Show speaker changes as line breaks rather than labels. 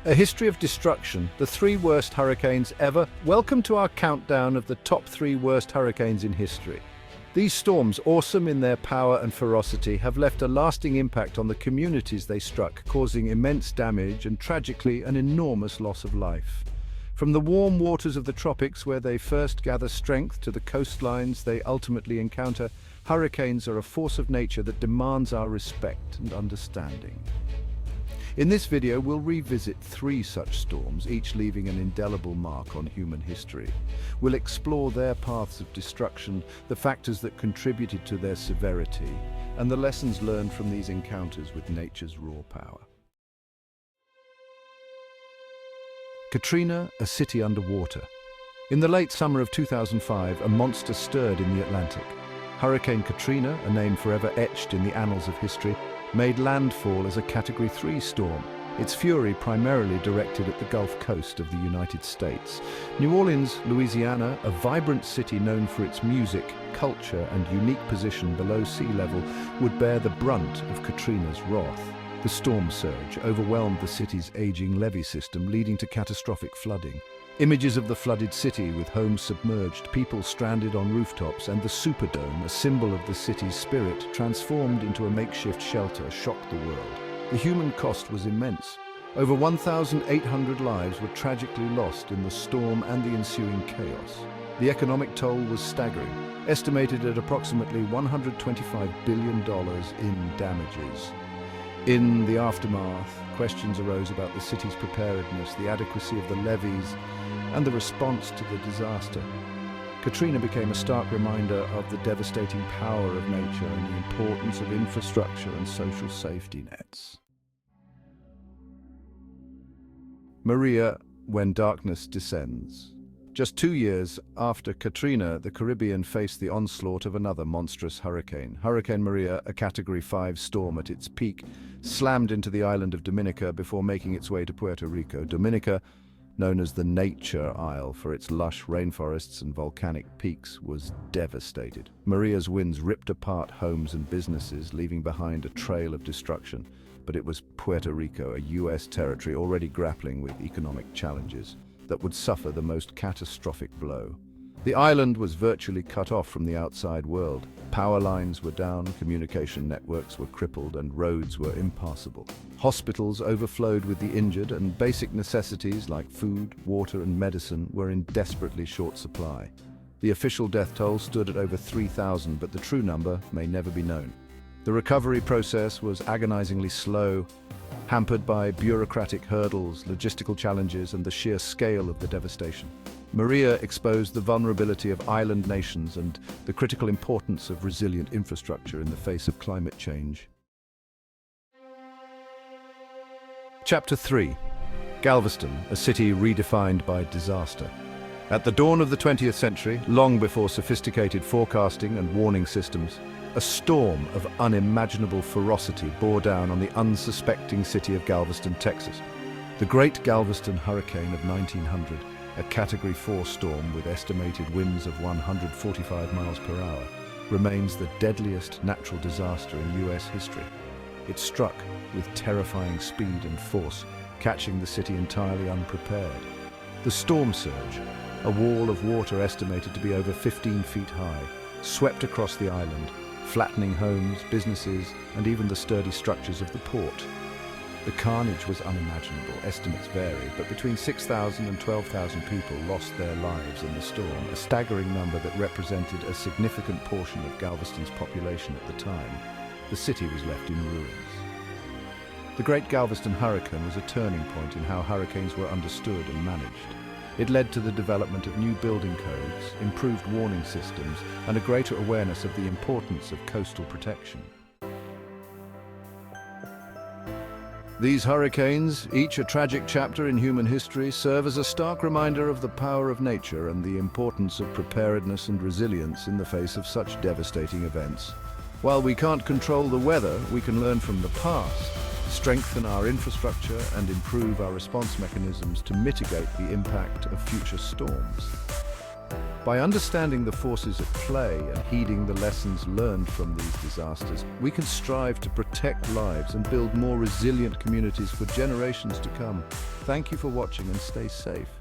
A history of destruction, the 3 worst hurricanes ever. Welcome to our countdown of the top 3 worst hurricanes in history. These storms, awesome in their power and ferocity, have left a lasting impact on the communities they struck, causing immense damage and, tragically, an enormous loss of life. From the warm waters of the tropics where they first gather strength to the coastlines they ultimately encounter, hurricanes are a force of nature that demands our respect and understanding. In this video, we'll revisit 3 such storms, each leaving an indelible mark on human history. We'll explore their paths of destruction, the factors that contributed to their severity, and the lessons learned from these encounters with nature's raw power. Katrina, a city underwater. In the late summer of 2005, a monster stirred in the Atlantic. Hurricane Katrina, a name forever etched in the annals of history, made landfall as a Category 3 storm, its fury primarily directed at the Gulf Coast of the United States. New Orleans, Louisiana, a vibrant city known for its music, culture, and unique position below sea level, would bear the brunt of Katrina's wrath. The storm surge overwhelmed the city's aging levee system, leading to catastrophic flooding. Images of the flooded city with homes submerged, people stranded on rooftops, and the Superdome, a symbol of the city's spirit, transformed into a makeshift shelter, shocked the world. The human cost was immense. Over 1,800 lives were tragically lost in the storm and the ensuing chaos. The economic toll was staggering, estimated at approximately $125 billion in damages. In the aftermath, questions arose about the city's preparedness, the adequacy of the levees, and the response to the disaster. Katrina became a stark reminder of the devastating power of nature and the importance of infrastructure and social safety nets. Maria, when darkness descends. Just 2 years after Katrina, the Caribbean faced the onslaught of another monstrous hurricane. Hurricane Maria, a Category 5 storm at its peak, slammed into the island of Dominica before making its way to Puerto Rico. Dominica, known as the Nature Isle for its lush rainforests and volcanic peaks, was devastated. Maria's winds ripped apart homes and businesses, leaving behind a trail of destruction. But it was Puerto Rico, a U.S. territory already grappling with economic challenges, that would suffer the most catastrophic blow. The island was virtually cut off from the outside world. Power lines were down, communication networks were crippled, and roads were impassable. Hospitals overflowed with the injured, and basic necessities like food, water, and medicine were in desperately short supply. The official death toll stood at over 3,000, but the true number may never be known. The recovery process was agonizingly slow, hampered by bureaucratic hurdles, logistical challenges, and the sheer scale of the devastation. Maria exposed the vulnerability of island nations and the critical importance of resilient infrastructure in the face of climate change. Chapter 3. Galveston, a city redefined by disaster. At the dawn of the 20th century, long before sophisticated forecasting and warning systems, a storm of unimaginable ferocity bore down on the unsuspecting city of Galveston, Texas. The Great Galveston Hurricane of 1900, a Category 4 storm with estimated winds of 145 miles per hour, remains the deadliest natural disaster in U.S. history. It struck with terrifying speed and force, catching the city entirely unprepared. The storm surge, a wall of water estimated to be over 15 feet high, swept across the island, flattening homes, businesses, and even the sturdy structures of the port. The carnage was unimaginable. Estimates vary, but between 6,000 and 12,000 people lost their lives in the storm, a staggering number that represented a significant portion of Galveston's population at the time. The city was left in ruins. The Great Galveston Hurricane was a turning point in how hurricanes were understood and managed. It led to the development of new building codes, improved warning systems, and a greater awareness of the importance of coastal protection. These hurricanes, each a tragic chapter in human history, serve as a stark reminder of the power of nature and the importance of preparedness and resilience in the face of such devastating events. While we can't control the weather, we can learn from the past, strengthen our infrastructure, and improve our response mechanisms to mitigate the impact of future storms. By understanding the forces at play and heeding the lessons learned from these disasters, we can strive to protect lives and build more resilient communities for generations to come. Thank you for watching and stay safe.